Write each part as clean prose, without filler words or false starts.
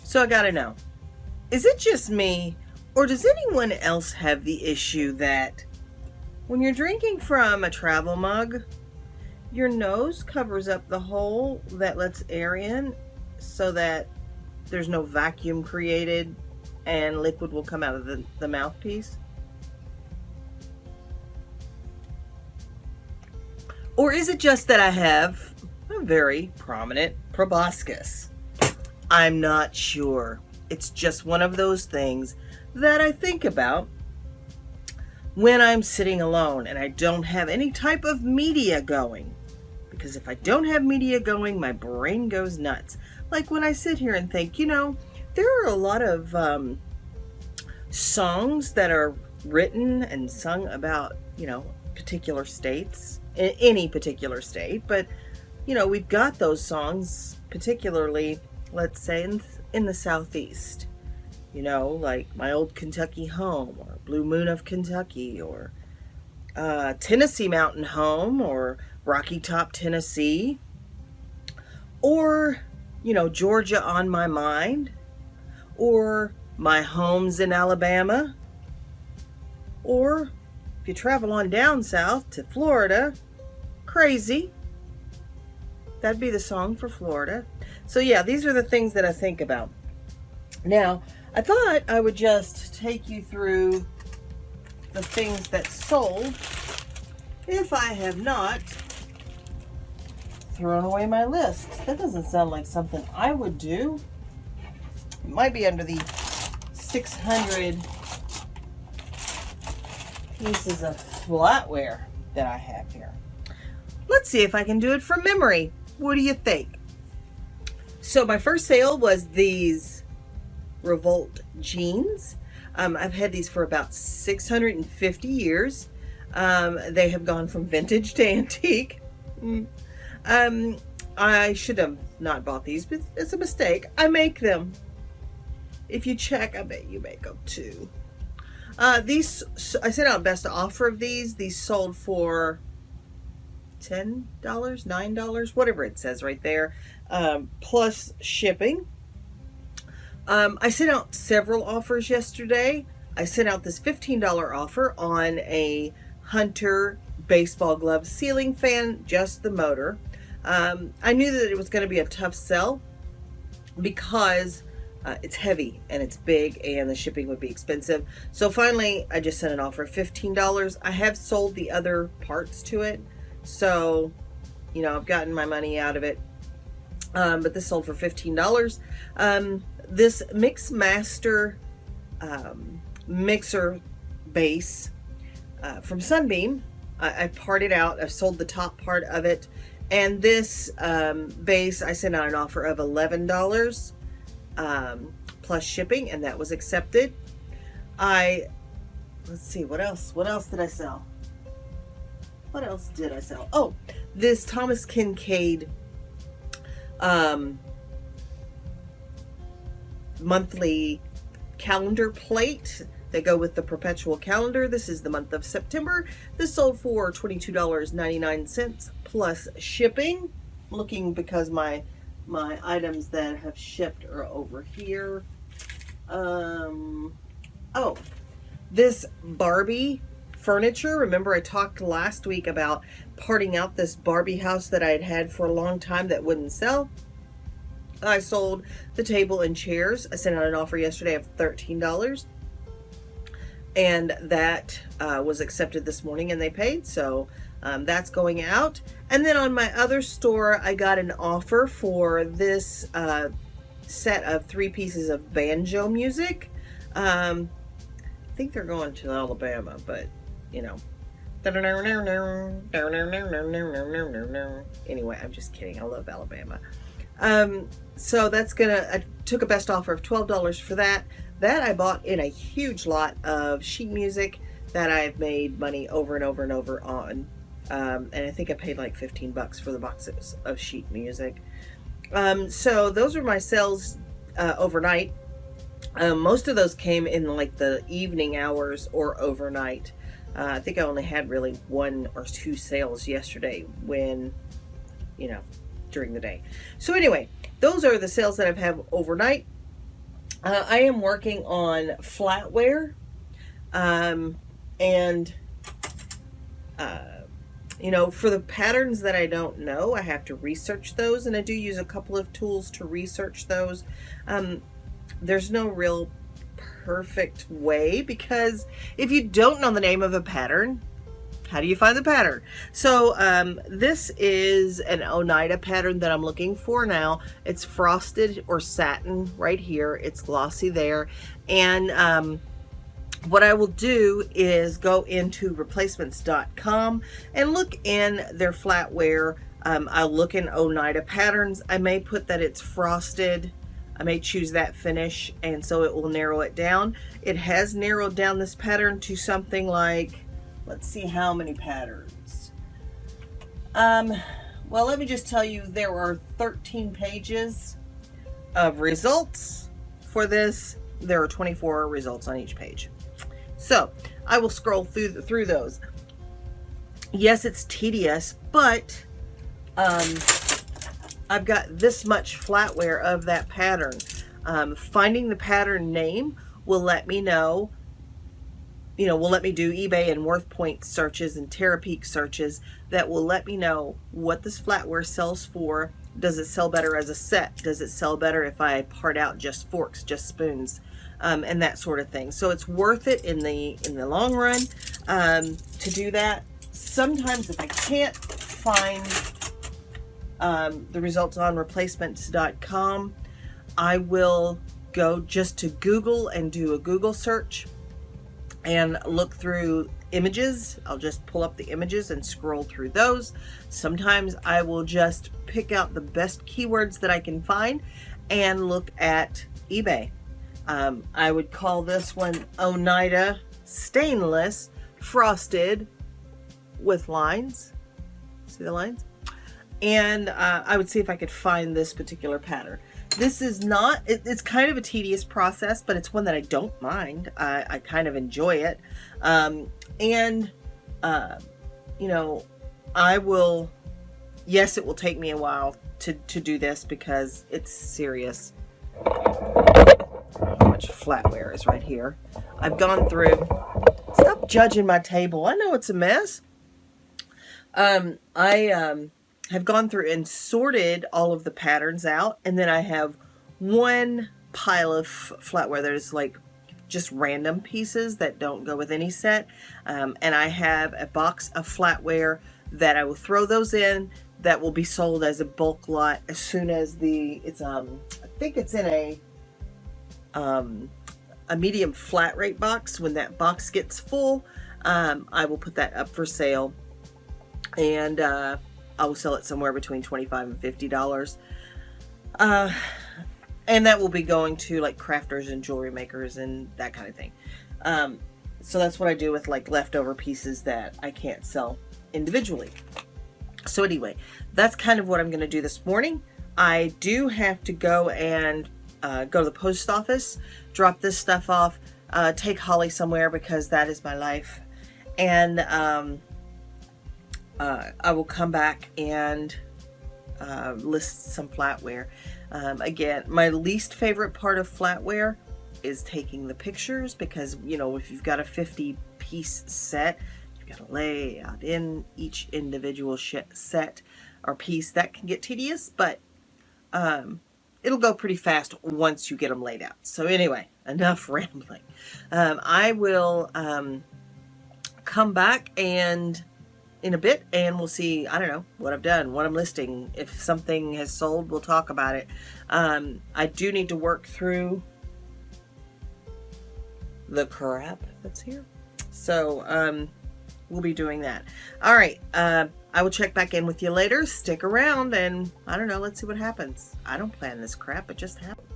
So I gotta know, is it just me, or does anyone else have the issue that when you're drinking from a travel mug, your nose covers up the hole that lets air in so that there's no vacuum created and liquid will come out of the mouthpiece? Or is it just that I have a very prominent proboscis? I'm not sure. It's just one of those things that I think about when I'm sitting alone and I don't have any type of media going. Because if I don't have media going, my brain goes nuts. Like when I sit here and think, there are a lot of songs that are written and sung about, particular states, in any particular state. But, we've got those songs, particularly, let's say, in the Southeast. Like My Old Kentucky Home, or Blue Moon of Kentucky, or Tennessee Mountain Home, or Rocky Top, Tennessee, or, Georgia on My Mind, or My Home's in Alabama, or if you travel on down south to Florida, Crazy. That'd be the song for Florida. So yeah, these are the things that I think about. Now, I thought I would just take you through the things that sold if I have not thrown away my list. That doesn't sound like something I would do. It might be under the 600 pieces of flatware that I have here. Let's see if I can do it from memory. What do you think? So my first sale was these Revolt jeans. I've had these for about 650 years. They have gone from vintage to antique. I should have not bought these, but it's a mistake. I make them. If you check, I bet you make them too. These, I sent out best offer of these. These sold for $10, $9, whatever it says right there, plus shipping. I sent out several offers yesterday. I sent out this $15 offer on a Hunter baseball glove ceiling fan, just the motor. I knew that it was going to be a tough sell because it's heavy and it's big and the shipping would be expensive. So finally, I just sent an offer of $15. I have sold the other parts to it. So, I've gotten my money out of it. But this sold for $15. This Mixmaster mixer base from Sunbeam, I parted out. I've sold the top part of it. And this base, I sent out an offer of $11 plus shipping, and that was accepted. Let's see, what else? What else did I sell? What else did I sell? Oh, this Thomas Kincaid monthly calendar plate that go with the perpetual calendar. This is the month of September. This sold for $22.99 plus shipping. Looking because my items that have shipped are over here. Oh, this Barbie furniture. Remember I talked last week about parting out this Barbie house that I had had for a long time that wouldn't sell. I sold the table and chairs. I sent out an offer yesterday of $13. And that was accepted this morning and they paid. So that's going out. And then on my other store, I got an offer for this set of 3 pieces of banjo music. I think they're going to Alabama, but anyway, I'm just kidding. I love Alabama. So that's I took a best offer of $12 for that. That I bought in a huge lot of sheet music that I've made money over and over and over on. And I think I paid like $15 for the boxes of sheet music. So those are my sales overnight. Most of those came in like the evening hours or overnight. I think I only had really 1 or 2 sales yesterday when, during the day. So anyway, those are the sales that I've had overnight. I am working on Flatware, and you know, for the patterns that I don't know, I have to research those, and I do use a couple of tools to research those. There's no real perfect way, because if you don't know the name of a pattern, how do you find the pattern? So this is an Oneida pattern that I'm looking for now. It's frosted or satin right here. It's glossy there. And what I will do is go into replacements.com and look in their flatware. I'll look in Oneida patterns. I may put that it's frosted. I may choose that finish, and so it will narrow it down. It has narrowed down this pattern to something like, let's see how many patterns. Well, let me just tell you, there are 13 pages of results for this. There are 24 results on each page. So I will scroll through those. Yes, it's tedious, but I've got this much flatware of that pattern. Finding the pattern name will let me know, will let me do eBay and WorthPoint searches and Terapeak searches that will let me know what this flatware sells for. Does it sell better as a set? Does it sell better if I part out just forks, just spoons, and that sort of thing? So it's worth it in the long run to do that. Sometimes if I can't find the results on replacements.com, I will go just to Google and do a Google search and look through images. I'll just pull up the images and scroll through those. Sometimes I will just pick out the best keywords that I can find and look at eBay. I would call this one Oneida stainless frosted with lines. See the lines? And I would see if I could find this particular pattern. This is not, it's kind of a tedious process, but it's one that I don't mind. I kind of enjoy it. I will, yes, it will take me a while to do this because it's serious. How much flatware is right here. I've gone through, stop judging my table. I know it's a mess. Have gone through and sorted all of the patterns out, and then I have one pile of flatware that is like just random pieces that don't go with any set, and I have a box of flatware that I will throw those in that will be sold as a bulk lot as soon as I think it's in a medium flat rate box. When that box gets full, I will put that up for sale, and I will sell it somewhere between $25 and $50. And that will be going to like crafters and jewelry makers and that kind of thing. So that's what I do with like leftover pieces that I can't sell individually. So anyway, that's kind of what I'm going to do this morning. I do have to go and go to the post office, drop this stuff off, take Holly somewhere because that is my life. And I will come back and list some flatware. Again, my least favorite part of flatware is taking the pictures, because if you've got a 50-piece set, you've got to lay out in each individual set or piece. That can get tedious, but it'll go pretty fast once you get them laid out. So anyway, enough rambling. I will come back and in a bit, and we'll see, I don't know, what I've done, what I'm listing. If something has sold, we'll talk about it. I do need to work through the crap that's here. So we'll be doing that. All right. I will check back in with you later. Stick around, and I don't know, let's see what happens. I don't plan this crap. It just happened.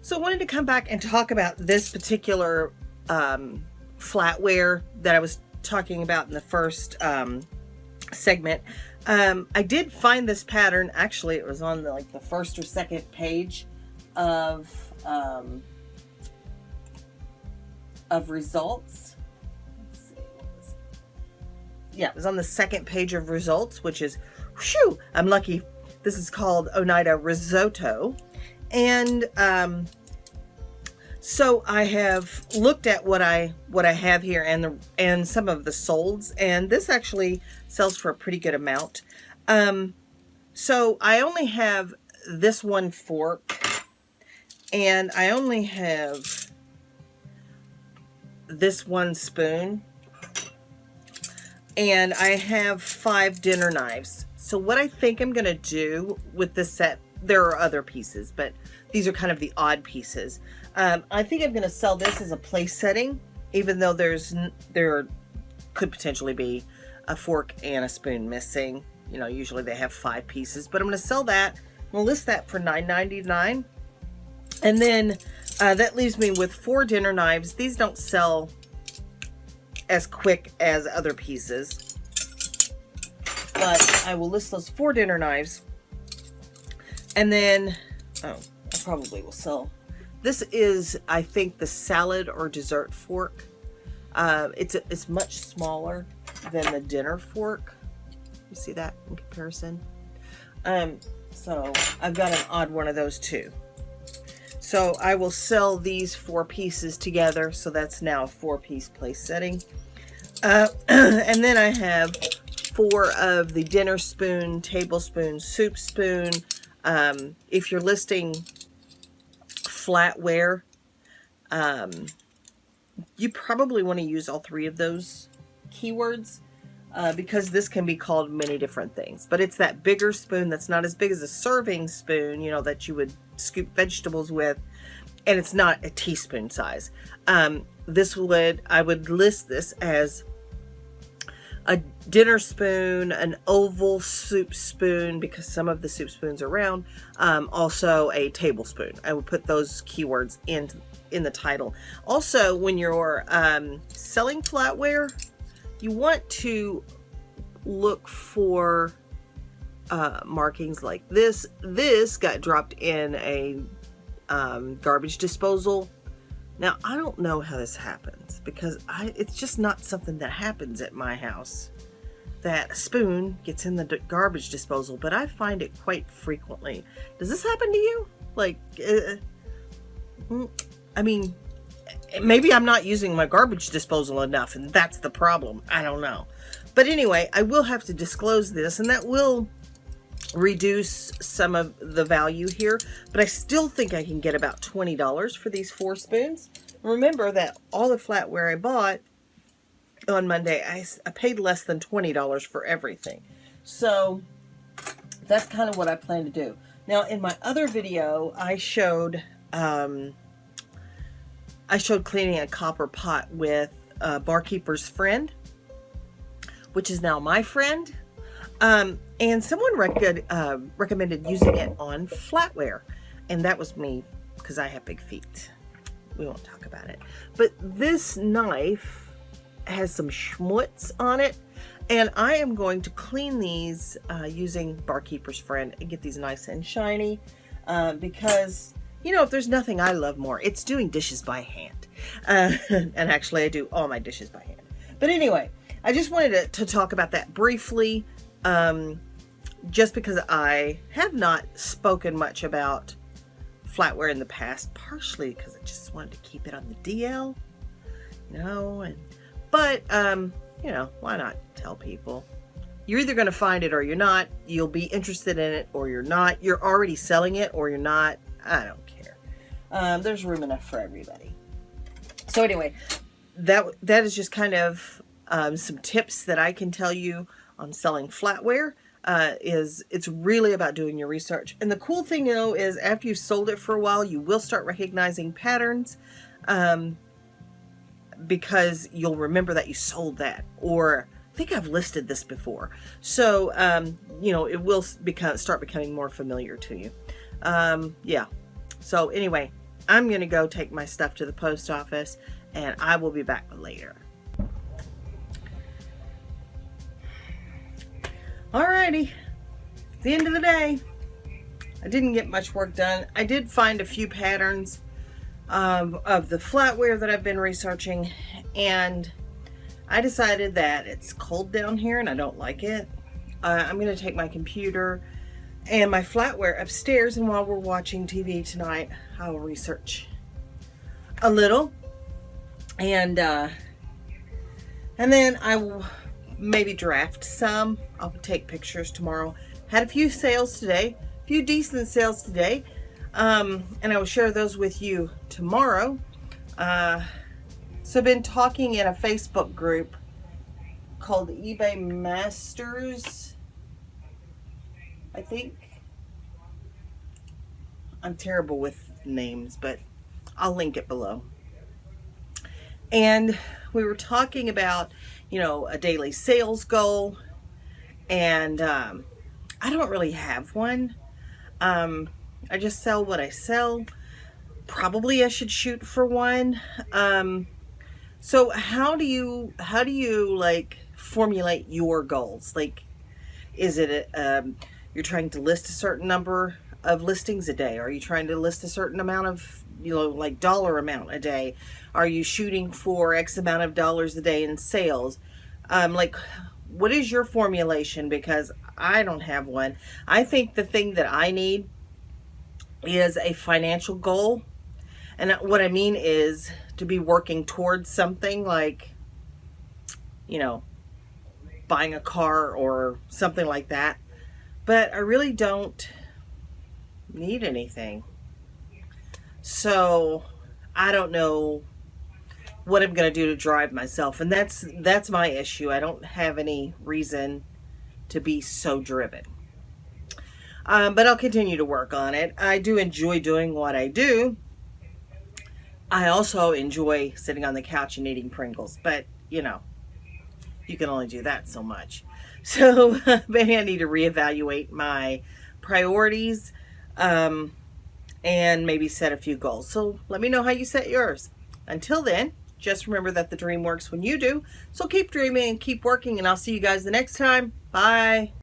So I wanted to come back and talk about this particular flatware that I was talking about in the first segment. I did find this pattern. Actually, it was on the first or second page of results. Let's see, what was it? Yeah, it was on the second page of results, which is, whew, I'm lucky. This is called Oneida Risotto, and So I have looked at what I have here and some of the solds, and this actually sells for a pretty good amount. So I only have this one fork, and I only have this one spoon, and I have 5 dinner knives. So what I think I'm gonna do with this set, there are other pieces, but these are kind of the odd pieces. I think I'm gonna sell this as a place setting, even though there could potentially be a fork and a spoon missing. You know, usually they have 5 pieces, but I'm gonna sell that. I'm gonna list that for $9.99. And then that leaves me with 4 dinner knives. These don't sell as quick as other pieces, but I will list those 4 dinner knives. And then, I probably will sell. This is, I think, the salad or dessert fork. It's much smaller than the dinner fork. You see that in comparison? So I've got an odd one of those too. So I will sell these 4 pieces together. So that's now a 4-piece place setting. And then I have 4 of the dinner spoon, tablespoon, soup spoon. If you're listing flatware, you probably want to use all 3 of those keywords, because this can be called many different things. But it's that bigger spoon that's not as big as a serving spoon, you know, that you would scoop vegetables with, and it's not a teaspoon size. I would list this as a dinner spoon, an oval soup spoon, because some of the soup spoons are round, also a tablespoon. I would put those keywords in the title. Also, when you're selling flatware, you want to look for markings like this. This got dropped in a garbage disposal. Now, I don't know how this happens, because it's just not something that happens at my house, that a spoon gets in the garbage disposal, but I find it quite frequently. Does this happen to you? Like, I mean, maybe I'm not using my garbage disposal enough, and that's the problem. I don't know. But anyway, I will have to disclose this, and that will reduce some of the value here, but I still think I can get about $20 for these 4 spoons. Remember that all the flatware I bought on Monday, I paid less than $20 for everything. So that's kind of what I plan to do. Now, in my other video, I showed cleaning a copper pot with a barkeeper's friend, which is now my friend. And someone recommended using it on flatware, and that was me, because I have big feet. We won't talk about it. But this knife has some schmutz on it, and I am going to clean these using barkeeper's friend and get these nice and shiny, because, you know, if there's nothing I love more, it's doing dishes by hand. And actually, I do all my dishes by hand. But anyway, I just wanted to talk about that briefly. Just because I have not spoken much about flatware in the past, partially because I just wanted to keep it on the DL, you know, but you know, why not tell people? You're either going to find it or you're not. You'll be interested in it or you're not. You're already selling it or you're not. I don't care. There's room enough for everybody. So anyway, that is just kind of some tips that I can tell you on selling flatware. It's really about doing your research. And the cool thing, though, is after you've sold it for a while, you will start recognizing patterns, because you'll remember that you sold that, or I think I've listed this before. So, you know, it will start becoming more familiar to you. Yeah. So anyway, I'm going to go take my stuff to the post office, and I will be back later. Alrighty, at the end of the day, I didn't get much work done. I did find a few patterns of the flatware that I've been researching, and I decided that it's cold down here and I don't like it. I'm going to take my computer and my flatware upstairs, and while we're watching TV tonight, I'll research. a little, and then I will maybe draft some. I'll take pictures tomorrow. Had a few sales today, a few decent sales today, and I will share those with you tomorrow. So I've been talking in a Facebook group called eBay Masters, I think. I'm terrible with names, but I'll link it below. And we were talking about, a daily sales goal, and I don't really have one. I just sell what I sell. Probably I should shoot for one. So how do you like formulate your goals? Like, is it you're trying to list a certain number of listings a day? Are you trying to list a certain amount of, like dollar amount a day? Are you shooting for X amount of dollars a day in sales? Like, what is your formulation? Because I don't have one. I think the thing that I need is a financial goal. And what I mean is to be working towards something, like, buying a car or something like that. But I really don't need anything. So I don't know what I'm going to do to drive myself. And that's my issue. I don't have any reason to be so driven. But I'll continue to work on it. I do enjoy doing what I do. I also enjoy sitting on the couch and eating Pringles, but you can only do that so much. So maybe I need to reevaluate my priorities, and maybe set a few goals. So let me know how you set yours. Until then, just remember that the dream works when you do. So keep dreaming and keep working, and I'll see you guys the next time. Bye.